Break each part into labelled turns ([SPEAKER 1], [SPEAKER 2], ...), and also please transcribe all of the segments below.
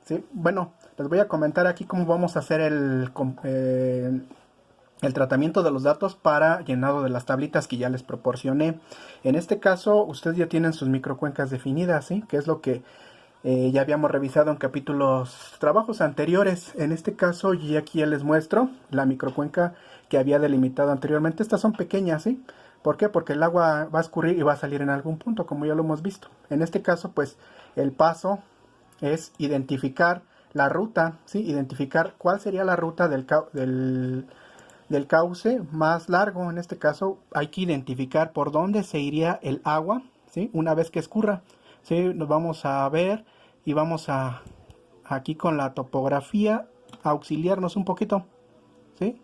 [SPEAKER 1] ¿sí? Bueno, les voy a comentar aquí cómo vamos a hacer el tratamiento de los datos para llenado de las tablitas que ya les proporcioné. En este caso, ustedes ya tienen sus microcuencas definidas, ¿sí? Que es lo que ya habíamos revisado en trabajos anteriores. En este caso, y aquí ya les muestro la microcuenca que había delimitado anteriormente. Estas son pequeñas, ¿sí? ¿Por qué? Porque el agua va a escurrir y va a salir en algún punto, como ya lo hemos visto. En este caso, pues, el paso es identificar la ruta, ¿sí? Identificar cuál sería la ruta del cauce más largo. En este caso, hay que identificar por dónde se iría el agua, ¿sí? Una vez que escurra, ¿sí? Nos vamos a ver y vamos a aquí con la topografía auxiliarnos un poquito, ¿sí?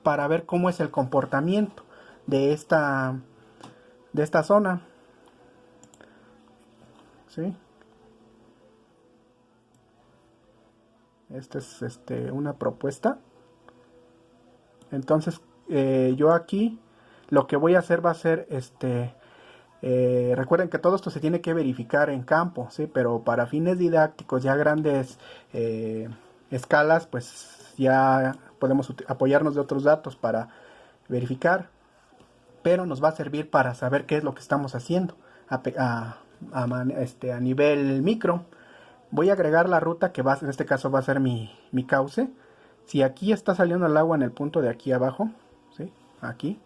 [SPEAKER 1] Para ver cómo es el comportamiento de esta zona, ¿sí? Esta es una propuesta. Entonces, yo aquí lo que voy a hacer va a ser recuerden que todo esto se tiene que verificar en campo, ¿sí? Pero para fines didácticos, ya grandes escalas, pues ya podemos apoyarnos de otros datos para verificar, pero nos va a servir para saber qué es lo que estamos haciendo a nivel micro. Voy a agregar la ruta que en este caso va a ser mi cauce. Si aquí está saliendo el agua en el punto de aquí abajo, ¿sí? Aquí,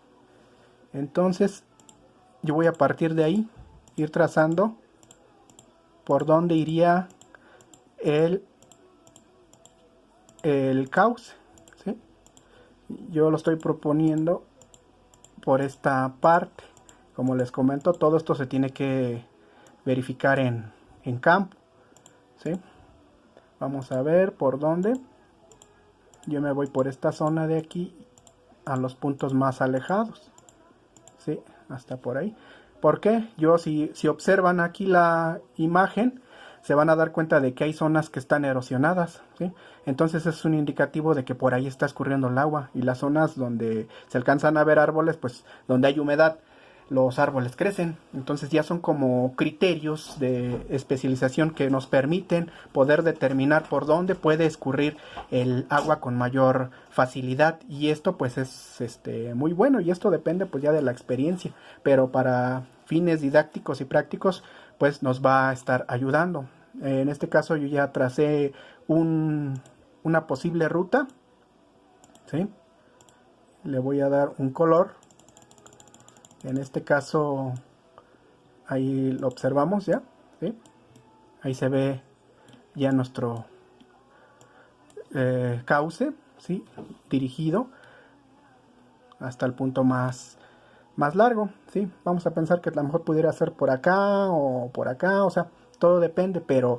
[SPEAKER 1] entonces yo voy a partir de ahí, ir trazando por dónde iría el, el cauce, ¿sí? Yo lo estoy proponiendo por esta parte. Como les comento, todo esto se tiene que verificar en campo, ¿sí? Vamos a ver por dónde. Yo me voy por esta zona de aquí a los puntos más alejados, ¿sí? Hasta por ahí. ¿Por qué? Si observan aquí la imagen, se van a dar cuenta de que hay zonas que están erosionadas, ¿sí? Entonces es un indicativo de que por ahí está escurriendo el agua, y las zonas donde se alcanzan a ver árboles, pues donde hay humedad, los árboles crecen. Entonces ya son como criterios de especialización que nos permiten poder determinar por dónde puede escurrir el agua con mayor facilidad, y esto pues es muy bueno, y esto depende pues ya de la experiencia, pero para fines didácticos y prácticos pues nos va a estar ayudando. En este caso yo ya tracé una posible ruta, ¿sí? Le voy a dar un color. En este caso, ahí lo observamos ya, ¿sí? Ahí se ve ya nuestro cauce, ¿sí? Dirigido hasta el punto más largo, ¿sí? Vamos a pensar que a lo mejor pudiera ser por acá, o sea, todo depende, pero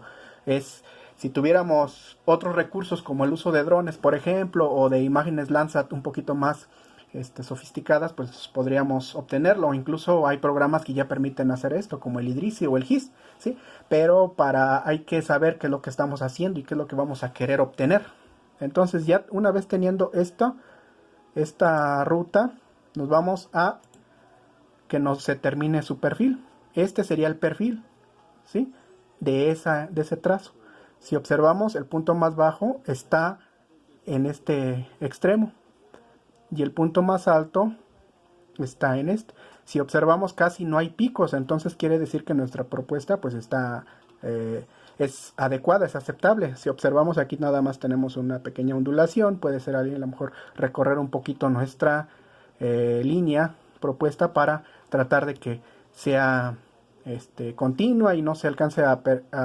[SPEAKER 1] si tuviéramos otros recursos como el uso de drones, por ejemplo, o de imágenes Landsat un poquito más sofisticadas, pues podríamos obtenerlo. Incluso hay programas que ya permiten hacer esto, como el Idrisi o el GIS, ¿sí? Pero hay que saber qué es lo que estamos haciendo y qué es lo que vamos a querer obtener. Entonces ya una vez teniendo esta ruta, nos vamos a que se termine su perfil. Este sería el perfil, ¿sí? De ese trazo. Si observamos, el punto más bajo está en este extremo y el punto más alto está en este. Si observamos, casi no hay picos, entonces quiere decir que nuestra propuesta pues es adecuada, es aceptable. Si observamos, aquí nada más tenemos una pequeña ondulación, puede ser alguien a lo mejor recorrer un poquito nuestra línea propuesta para tratar de que sea continua y no se alcance a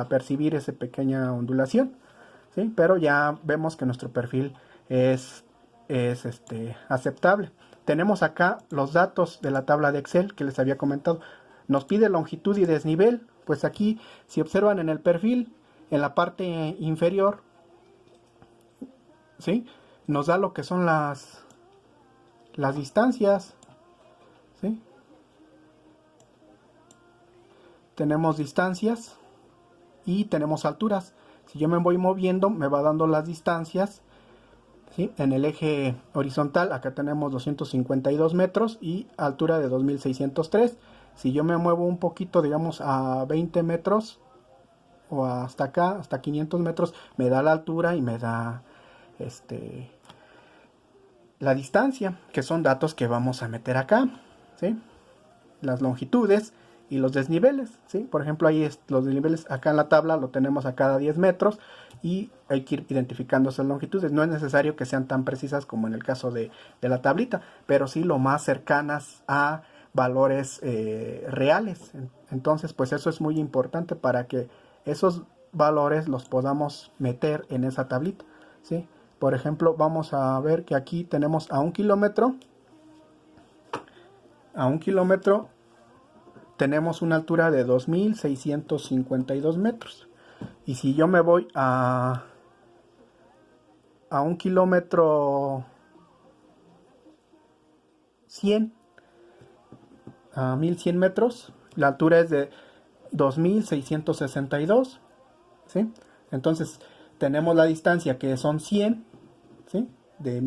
[SPEAKER 1] percibir esa pequeña ondulación, ¿sí? Pero ya vemos que nuestro perfil es aceptable. Tenemos acá los datos de la tabla de Excel que les había comentado. Nos pide longitud y desnivel. Pues aquí, si observan en el perfil, en la parte inferior, ¿sí? Nos da lo que son las distancias, ¿sí? Tenemos distancias y tenemos alturas. Si yo me voy moviendo, me va dando las distancias, ¿sí? En el eje horizontal, acá tenemos 252 metros y altura de 2603. Si yo me muevo un poquito, digamos a 20 metros o hasta acá, hasta 500 metros, me da la altura y me da la distancia, que son datos que vamos a meter acá, ¿sí? Las longitudes y los desniveles, ¿sí? Por ejemplo, ahí los desniveles acá en la tabla lo tenemos a cada 10 metros y hay que ir identificando esas longitudes. No es necesario que sean tan precisas como en el caso de la tablita, pero sí lo más cercanas a valores reales. Entonces, pues eso es muy importante para que esos valores los podamos meter en esa tablita, ¿sí? Por ejemplo, vamos a ver que aquí tenemos a 1 kilómetro. A 1 kilómetro tenemos una altura de 2.652 metros. Y si yo me voy a 1 kilómetro 100, a 1.100 metros, la altura es de 2.662, ¿sí? Entonces tenemos la distancia que son 100, ¿sí? De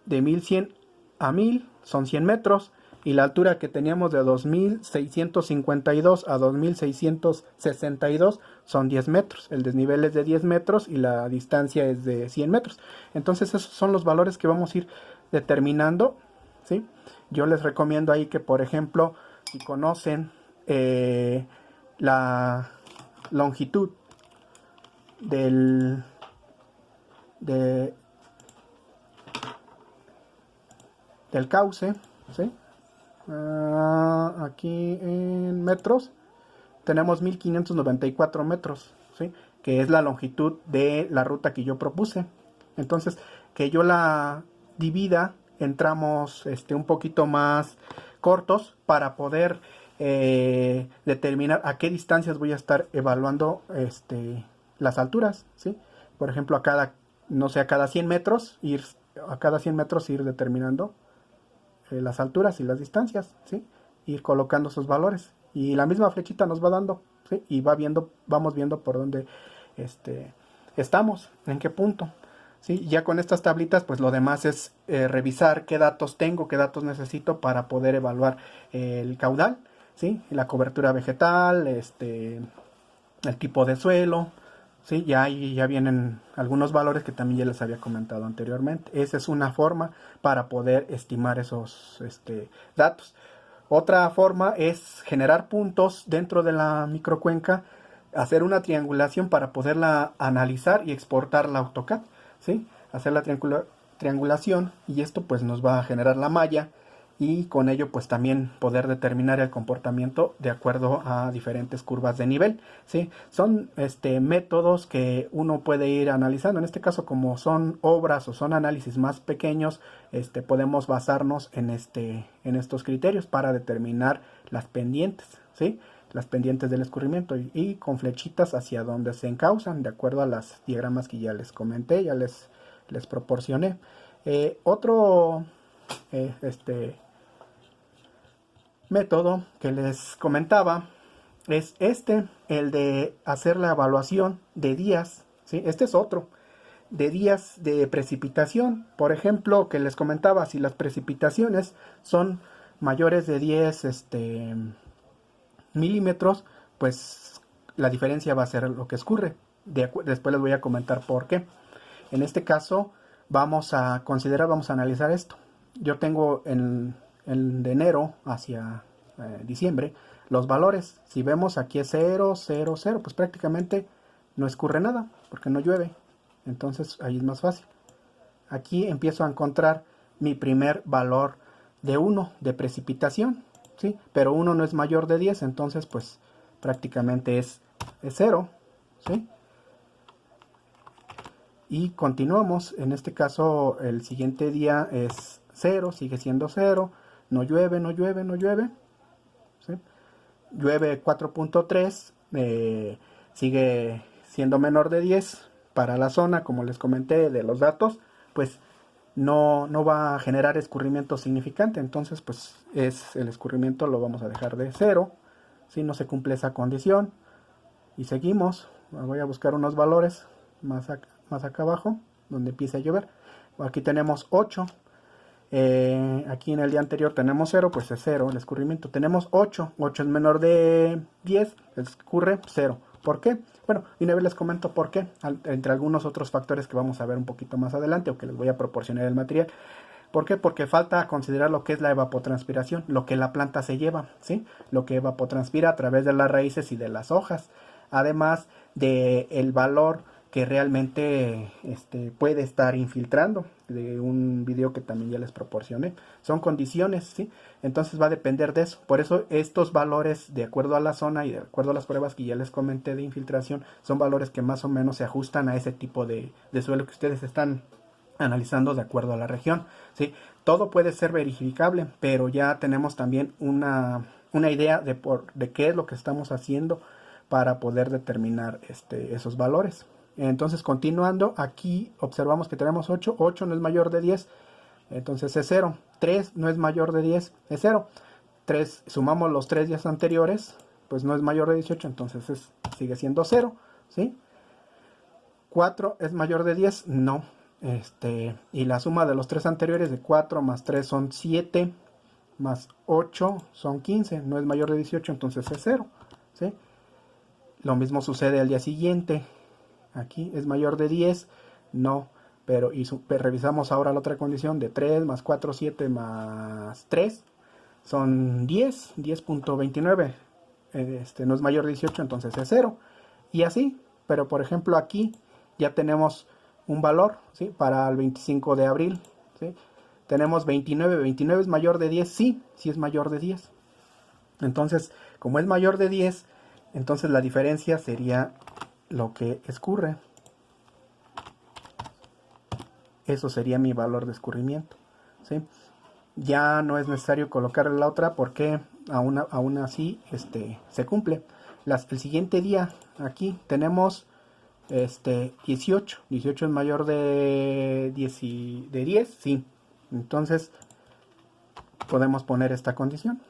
[SPEAKER 1] 1.100 a 1.000 son 100 metros. Y la altura que teníamos de 2.652 a 2.662 son 10 metros. El desnivel es de 10 metros y la distancia es de 100 metros. Entonces esos son los valores que vamos a ir determinando, ¿sí? Yo les recomiendo ahí que, por ejemplo, si conocen la longitud del cauce, ¿sí? Aquí en metros tenemos 1594 metros, ¿sí? Que es la longitud de la ruta que yo propuse. Entonces, que yo la divida en tramos un poquito más cortos para poder determinar a qué distancias voy a estar evaluando las alturas, ¿sí? Por ejemplo, a cada 100 metros ir determinando las alturas y las distancias, ¿sí? Ir colocando sus valores y la misma flechita nos va dando, ¿sí? Y vamos viendo por dónde estamos, en qué punto, ¿sí? Ya con estas tablitas, pues lo demás es revisar qué datos tengo, qué datos necesito para poder evaluar el caudal, ¿sí? La cobertura vegetal, el tipo de suelo, ¿sí? Ya vienen algunos valores que también ya les había comentado anteriormente. Esa es una forma para poder estimar esos datos. Otra forma es generar puntos dentro de la microcuenca, hacer una triangulación para poderla analizar y exportarla a AutoCAD, ¿sí? Hacer la triangulación y esto pues nos va a generar la malla y con ello pues también poder determinar el comportamiento de acuerdo a diferentes curvas de nivel, ¿sí? Son métodos que uno puede ir analizando. En este caso, como son obras o son análisis más pequeños, podemos basarnos en estos criterios para determinar las pendientes, ¿sí? Las pendientes del escurrimiento y con flechitas hacia donde se encausan de acuerdo a las diagramas que ya les comenté, ya les proporcioné. Otro método que les comentaba es el de hacer la evaluación de días, ¿sí? Este es otro, de días de precipitación. Por ejemplo, que les comentaba, si las precipitaciones son mayores de 10 milímetros, pues la diferencia va a ser lo que escurre. Después les voy a comentar por qué. En este caso vamos a analizar esto. Yo tengo de enero hacia diciembre los valores. Si vemos aquí es 0, 0, 0, pues prácticamente no escurre nada porque no llueve. Entonces ahí es más fácil. Aquí empiezo a encontrar mi primer valor de 1 de precipitación, ¿sí? Pero 1 no es mayor de 10, entonces pues prácticamente es 0, ¿sí? Y continuamos. En este caso el siguiente día es 0, sigue siendo 0, no llueve, no llueve, no llueve, ¿sí? Llueve 4.3, sigue siendo menor de 10. Para la zona, como les comenté de los datos, pues no va a generar escurrimiento significante. Entonces pues el escurrimiento lo vamos a dejar de 0, si no se cumple esa condición. Y seguimos. Voy a buscar unos valores más acá abajo donde empieza a llover. Aquí tenemos 8. Aquí en el día anterior tenemos 0, pues es 0 el escurrimiento. Tenemos 8, 8 es menor de 10, escurre 0. ¿Por qué? Bueno, y una vez les comento por qué, entre algunos otros factores que vamos a ver un poquito más adelante o que les voy a proporcionar el material. ¿Por qué? Porque falta considerar lo que es la evapotranspiración, lo que la planta se lleva, ¿sí? Lo que evapotranspira a través de las raíces y de las hojas, además de el valor que realmente puede estar infiltrando, de un video que también ya les proporcioné. Son condiciones, ¿sí? Entonces va a depender de eso. Por eso estos valores, de acuerdo a la zona y de acuerdo a las pruebas que ya les comenté de infiltración, son valores que más o menos se ajustan a ese tipo de suelo que ustedes están analizando de acuerdo a la región, ¿sí? Todo puede ser verificable, pero ya tenemos también una idea de qué es lo que estamos haciendo para poder determinar esos valores. Entonces, continuando, aquí observamos que tenemos 8, 8 no es mayor de 10, entonces es 0, 3 no es mayor de 10, es 0, 3, sumamos los 3 días anteriores, pues no es mayor de 18, entonces sigue siendo 0, ¿sí? 4 es mayor de 10, no, y la suma de los 3 anteriores de 4 más 3 son 7, más 8 son 15, no es mayor de 18, entonces es 0, ¿sí? Lo mismo sucede al día siguiente, aquí es mayor de 10, no, pero revisamos ahora la otra condición de 3 más 4, 7 más 3, son 10, 10.29, no es mayor de 18, entonces es 0, y así, pero por ejemplo aquí ya tenemos un valor, ¿sí? Para el 25 de abril, ¿sí? Tenemos 29, 29 es mayor de 10, sí, sí es mayor de 10. Entonces, como es mayor de 10, entonces la diferencia sería lo que escurre. Eso sería mi valor de escurrimiento, ¿sí? Ya no es necesario colocarle la otra porque aún así se cumple. El siguiente día, aquí tenemos 18. 18 es mayor de 10, sí. Entonces podemos poner esta condición.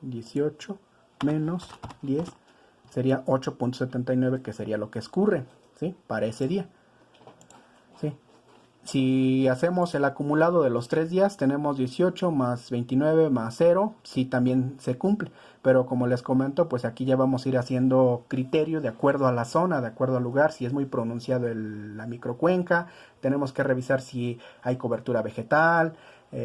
[SPEAKER 1] 18 menos 10 sería 8.79, que sería lo que escurre, ¿sí? Para ese día, ¿sí? Si hacemos el acumulado de los 3 días, tenemos 18 más 29 más 0, sí también se cumple. Pero como les comento, pues aquí ya vamos a ir haciendo criterio de acuerdo a la zona, de acuerdo al lugar. Si es muy pronunciado la microcuenca, tenemos que revisar si hay cobertura vegetal, a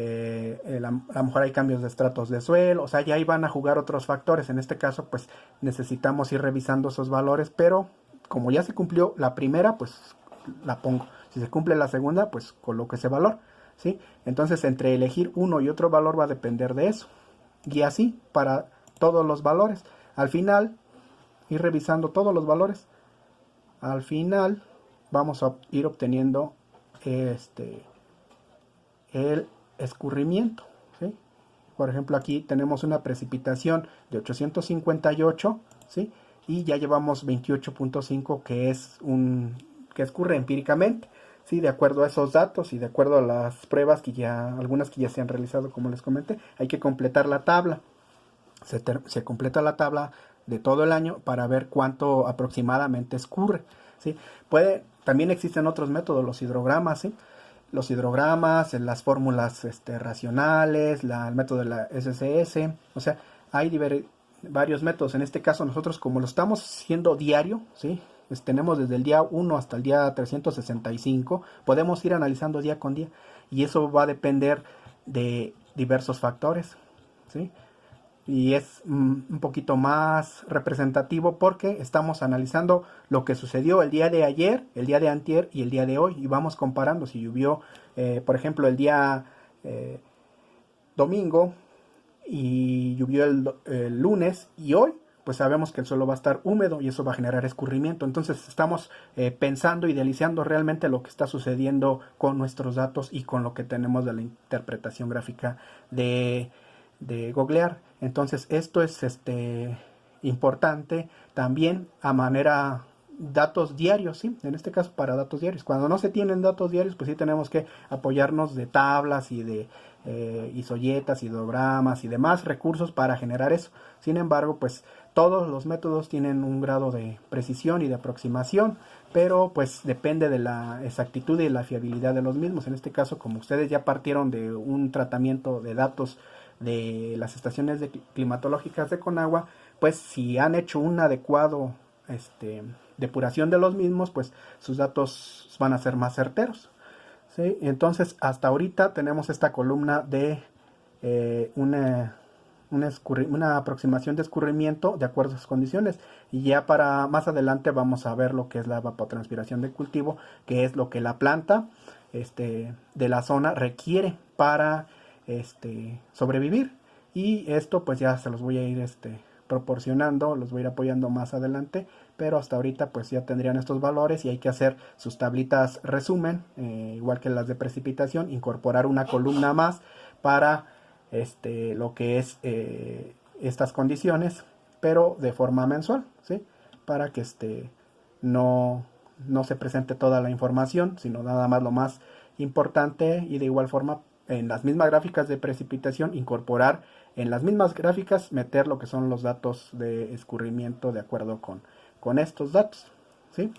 [SPEAKER 1] lo mejor hay cambios de estratos de suelo. O sea, ya ahí van a jugar otros factores. En este caso, pues necesitamos ir revisando esos valores, pero como ya se cumplió la primera, pues la pongo. Si se cumple la segunda, pues coloco ese valor, ¿sí? Entonces, entre elegir uno y otro valor va a depender de eso. Y así para todos los valores. Al final, ir revisando todos los valores. Al final, vamos a ir obteniendo el escurrimiento, ¿sí? Por ejemplo, aquí tenemos una precipitación de 858, ¿sí? Y ya llevamos 28.5, que escurre empíricamente, ¿sí? De acuerdo a esos datos y de acuerdo a las pruebas algunas que ya se han realizado, como les comenté, hay que completar la tabla. Se completa la tabla de todo el año para ver cuánto aproximadamente escurre, ¿sí? También existen otros métodos, los hidrogramas, ¿sí? Los hidrogramas, las fórmulas racionales, el método de la SCS, o sea, hay varios métodos. En este caso nosotros, como lo estamos haciendo diario, ¿sí? Tenemos desde el día 1 hasta el día 365, podemos ir analizando día con día, y eso va a depender de diversos factores, ¿sí? Y es un poquito más representativo porque estamos analizando lo que sucedió el día de ayer, el día de antier y el día de hoy, y vamos comparando si llovió, por ejemplo, el día domingo y llovió el lunes, y hoy pues sabemos que el suelo va a estar húmedo y eso va a generar escurrimiento. Entonces estamos pensando, idealizando realmente lo que está sucediendo con nuestros datos y con lo que tenemos de la interpretación gráfica de googlear. Entonces esto es importante también a manera datos diarios, ¿sí? En este caso para datos diarios. Cuando no se tienen datos diarios, pues sí tenemos que apoyarnos de tablas y de isoyetas, hidogramas y demás recursos para generar eso. Sin embargo, pues todos los métodos tienen un grado de precisión y de aproximación, pero pues depende de la exactitud y la fiabilidad de los mismos. En este caso, como ustedes ya partieron de un tratamiento de datos de las estaciones climatológicas de Conagua, pues si han hecho un adecuado depuración de los mismos, pues sus datos van a ser más certeros. ¿Sí? Entonces, hasta ahorita tenemos esta columna de una aproximación de escurrimiento de acuerdo a sus condiciones. Y ya para más adelante vamos a ver lo que es la evapotranspiración de cultivo, que es lo que la planta de la zona requiere para sobrevivir. Y esto pues ya se los voy a ir proporcionando, los voy a ir apoyando más adelante, pero hasta ahorita pues ya tendrían estos valores y hay que hacer sus tablitas resumen, igual que las de precipitación, incorporar una columna más para lo que es estas condiciones, pero de forma mensual, ¿sí? Para que no se presente toda la información, sino nada más lo más importante, y de igual forma en las mismas gráficas de precipitación incorporar en las mismas gráficas meter lo que son los datos de escurrimiento de acuerdo con estos datos, ¿sí?